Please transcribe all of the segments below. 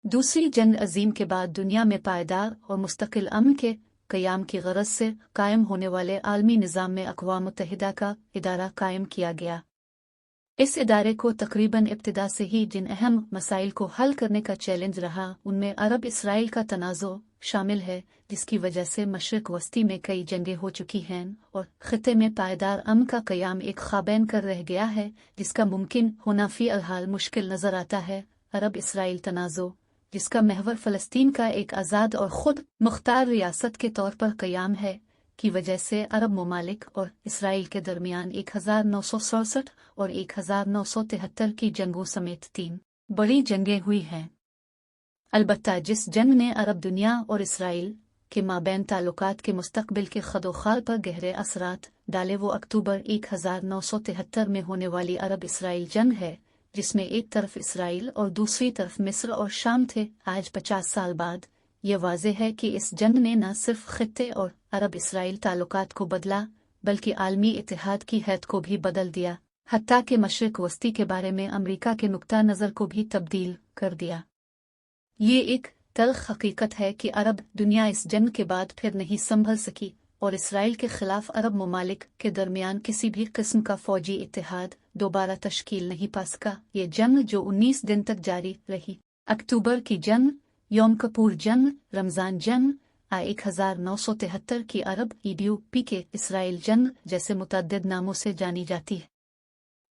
दूसरी जंग अजीम के बाद दुनिया में पायदार और मुस्तकिल अमन के क़याम की गरज से कायम होने वाले आलमी निज़ाम में अक़वाम मुत्तहिदा का इदारा कायम किया गया। इस इदारे को तकरीबन इब्तिदा से ही जिन अहम मसाइल को हल करने का चैलेंज रहा उनमें अरब इसराइल का तनाज़ो शामिल है, जिसकी वजह से मशरिक़ वस्ती में कई जंगें हो चुकी हैं और ख़ित्ते में पायदार अमन का क़याम एक ख़्वाबैन कर रह गया है, जिसका मुमकिन होना फ़ी अलहाल मुश्किल नज़र आता है। अरब इसराइल तनाज़ो, जिसका महवर फ़लस्तीन का एक आज़ाद और ख़ुद मुख्तार रियासत के तौर पर क़याम है, की वजह से अरब ममालिक और इसराइल के दरमियान 1967 और 1973 की जंगों समेत 3 बड़ी जंगें हुई हैं। अलबत्ता जिस जंग ने अरब दुनिया और इसराइल के माबैन ताल्लुकात के मुस्तक़बिल के खदोखाल पर गहरे असरात डाले वो अक्टूबर 1973 में होने वाली अरब इसराइल जंग है, जिसमें एक तरफ इसराइल और दूसरी तरफ मिस्र और शाम थे। आज 50 साल बाद ये वाज़े है कि इस जंग ने न सिर्फ ख़ित्ते और अरब इसराइल ताल्लुकात को बदला बल्कि आलमी इत्तेहाद की हैत को भी बदल दिया, हत्ता के मशरिक़ वस्ती के बारे में अमरीका के नुक्ता नज़र को भी तब्दील कर दिया। ये एक तल्ख़ हकीकत है कि अरब दुनिया इस जंग के बाद फिर नहीं संभल सकी और इसराइल के ख़िलाफ़ अरब ममालिक के दरमियान किसी भी किस्म का फ़ौजी इत्तेहाद दोबारा तश्कील नहीं पा सका। ये जंग जो 19 दिन तक जारी रही, अक्टूबर की जंग, यौम कपूर जंग, रमज़ान जंग, 1973 की अरब ईडीपी के इसराइल जंग जैसे मुतअद्दिद नामों से जानी जाती है।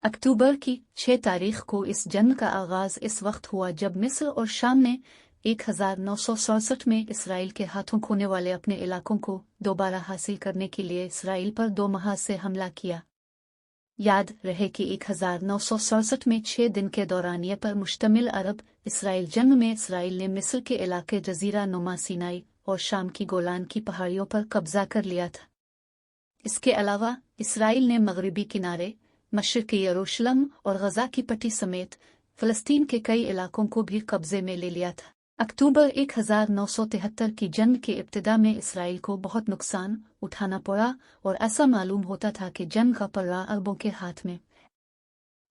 अक्टूबर की 6 तारीख को इस जंग का आगाज़ इस वक्त हुआ जब मिस्र और शाम ने 1967 में इसराइल के हाथों खोने वाले अपने इलाकों को दोबारा हासिल करने के लिए इसराइल पर 2 माह से हमला किया। याद रहे कि 1967 में 6 दिन के दौरानिये पर मुश्तमिल अरब इसराइल जंग में इसराइल ने मिस्र के इलाके जजीरा नुमा सीनाई और शाम की गोलान की पहाड़ियों पर कब्जा कर लिया था। इसके अलावा इसराइल ने मगरिबी किनारे, मशरिक़ी यरूशलेम और गज़ा की पट्टी समेत फ़लस्तीन के कई इलाकों को भी कब्जे में ले लिया था। अक्टूबर 1973 की जंग के इब्तिदा में इसराइल को बहुत नुकसान उठाना पड़ा और ऐसा मालूम होता था कि जंग का पल्ला अरबों के हाथ में।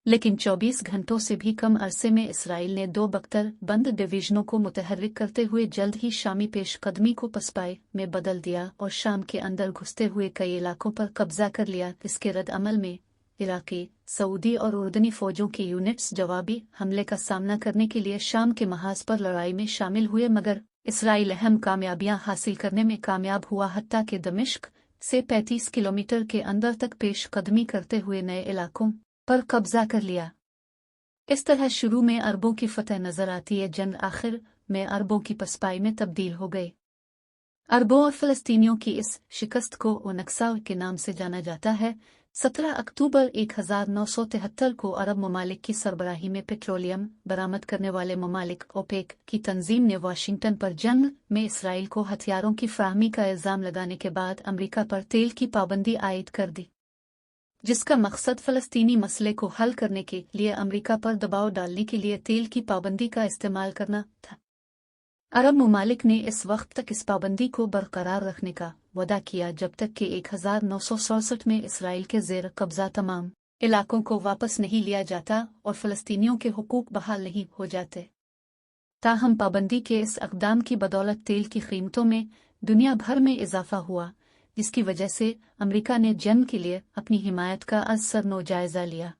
लेकिन 24 घंटों से भी कम अरसे में इसराइल ने 2 बख्तर बंद डिवीजनों को मुतहर्रिक करते हुए जल्द ही शामी पेशकदमी को पसपाई में बदल दिया और शाम के अंदर घुसते हुए कई इलाकों पर कब्जा कर लिया। इसके रद्द अमल में इराकी, सऊदी और उर्दनी फ़ौजों की यूनिट्स जवाबी हमले का सामना करने के लिए शाम के महाज पर लड़ाई में शामिल हुए, मगर इसराइल अहम कामयाबियां हासिल करने में कामयाब हुआ, हत्ता के दमिश्क से 35 किलोमीटर के अंदर तक पेशकदमी करते हुए नए इलाकों पर कब्जा कर लिया। इस तरह शुरू में अरबों की फतह नजर आती है, जंग आखिर में अरबों की पसपाई में तब्दील हो गई। अरबों और फ़लस्तीनियों की इस शिकस्त को नक्सा के नाम से जाना जाता है। 17 अक्टूबर 1973 को अरब ममालिक की सरबराही में पेट्रोलियम बरामद करने वाले ममालिक ओपेक की तंजीम ने वाशिंगटन पर जंग में इसराइल को हथियारों की फ़राहमी का इल्ज़ाम लगाने के बाद अमरीका पर तेल की पाबंदी आयद कर दी, जिसका मकसद फ़लस्तीनी मसले को हल करने के लिए अमरीका पर दबाव डालने के लिए तेल की पाबंदी का इस्तेमाल करना था। अरब ममालिक ने इस वक्त तक इस पाबंदी को बरकरार रखने का वादा किया जब तक कि 1967 में इसराइल के ज़ेर कब्ज़ा तमाम इलाकों को वापस नहीं लिया जाता और फ़लस्तीनियों के हुकूक बहाल नहीं हो जाते। ताहम पाबंदी के इस इक़दाम की बदौलत तेल की कीमतों में दुनिया भर में इजाफा हुआ, जिसकी वजह से अमरीका ने जंग के लिए अपनी हिमायत का असरनो जायज़ा लिया।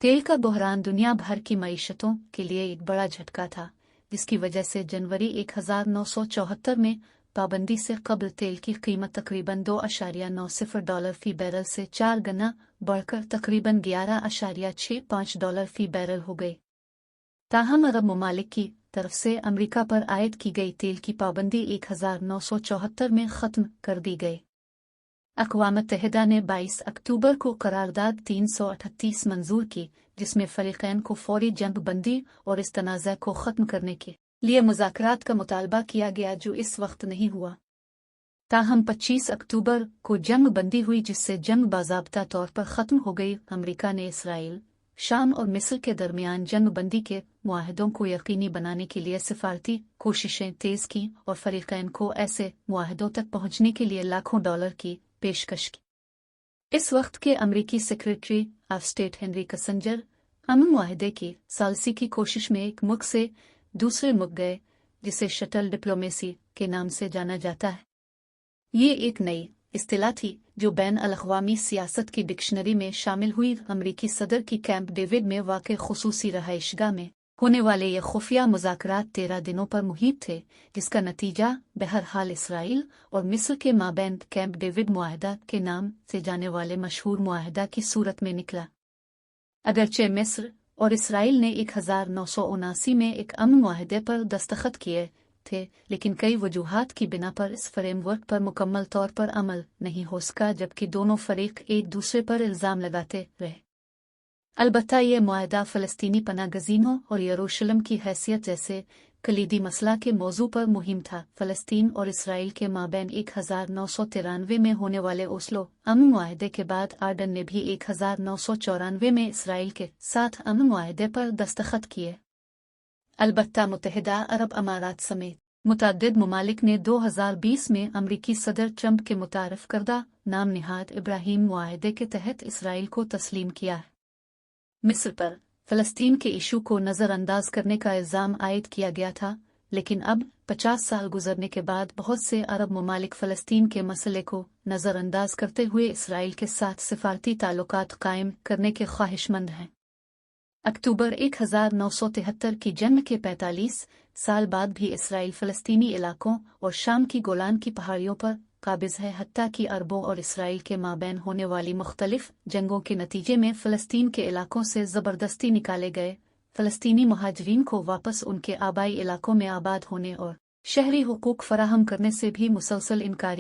तेल का बहरान दुनिया भर की मईशतों के लिए एक बड़ा झटका था, जिसकी वजह से जनवरी 1974 में पाबंदी से कबल तेल की कीमत तकरीबन $2.90 फ़ी बैरल से 4 गुना बढ़कर तकरीबन $11.65 फ़ी बैरल हो गई। ताहम अरब ममालिक की तरफ से अमरीका पर आयद की गई तेल की पाबंदी 1974 में ख़त्म कर दी गई। अक़वाम मुत्तहिदा ने 22 अक्टूबर को करारदाद 338 मंजूर की, जिसमें फ़रीक़ैन को फ़ौरी जंग बंदी और इस तनाज़ा को ख़त्म करने के लिए मुज़ाकरात का मुतालबा किया गया, जो इस वक्त नहीं हुआ। ताहम 25 अक्टूबर को जंग बंदी हुई, जिससे जंग बाज़ाब्ता तौर पर ख़त्म हो गई। अमरीका ने इसराइल, शाम और मिस्र के दरमियान जंग बंदी के मुआहदों को यकीनी बनाने के लिए सिफारती कोशिशें तेज़ की और फ़रीक़ैन को ऐसे मुआहदों तक पहुँचने के लिए लाखों डॉलर की पेशकश की। इस वक्त के अमरीकी secretary of state Henry Kissinger अमन मुआहदे की सालसी की कोशिश में एक मुल्क से दूसरे मुक गए, जिसे शटल डिप्लोमेसी के नाम से जाना जाता है। ये एक नई इस्तिलाह थी जो बैन अल-अक़वामी सियासत की डिक्शनरी में शामिल हुई। अमरीकी सदर की कैंप डेविड में वाक़ ख़ुसूसी रहाइशगाह में होने वाले ये खुफिया मुज़ाकरात 13 दिनों पर मुहित थे, जिसका नतीजा बहरहाल इसराइल और मिस्र के माबैन कैंप डेविड मुआहदा के नाम से जाने वाले मशहूर मुआहदा की सूरत में निकला। अगरचे मिस्र और इसराइल ने 1979 में एक अमन मुआहदे पर दस्तखत किए थे, लेकिन कई वजूहात की बिना पर इस फ्रेमवर्क पर मुकम्मल तौर पर अमल नहीं हो सका, जबकि दोनों फरीक एक दूसरे पर इल्ज़ाम लगाते रहे। अलबत्ता ये मुआहदा फ़लस्तीनी पनागज़ीनों और यरूशलेम की हैसियत जैसे कलीदी मसला के मौजू पर मुहिम था। फ़लस्तीन और इसराइल के माबैन 1993 में होने वाले ओस्लो अमन मुआहदे के बाद आर्डन ने भी 1994 में इसराइल के साथ अमन मुआहदे पर दस्तखत किए। अलबत्ता मुत्तहिदा अरब अमारात समेत मुतअद्दिद ममालिक ने 2020 में अमरीकी सदर ट्रंप के मुतारफ़ करदा नाम निहाद इब्राहीम मुआहदे के तहत इसराइल को तस्लीम किया है। मिस्र पर फ़लस्तीन के इशू को नज़रअंदाज करने का इल्ज़ाम आयद किया गया था, लेकिन अब 50 साल गुजरने के बाद बहुत से अरब ममालिक फ़लस्तीन के मसले को नज़रअंदाज करते हुए इसराइल के साथ सिफारती ताल्लुकात कायम करने के ख्वाहिशमंद हैं। अक्टूबर 1973 की जंग के 45 साल बाद भी इसराइल फ़लस्तीनी इलाकों और शाम की गोलान की पहाड़ियों पर काबिज़ है, हत्ता कि अरबों और इसराइल के माबैन होने वाली मुख्तलिफ जंगों के नतीजे में फ़लस्तीन के इलाकों से ज़बरदस्ती निकाले गए फ़लस्तीनी मुहाजिरीन को वापस उनके आबाई इलाकों में आबाद होने और शहरी हुकूक फराहम करने से भी मुसलसल इनकारी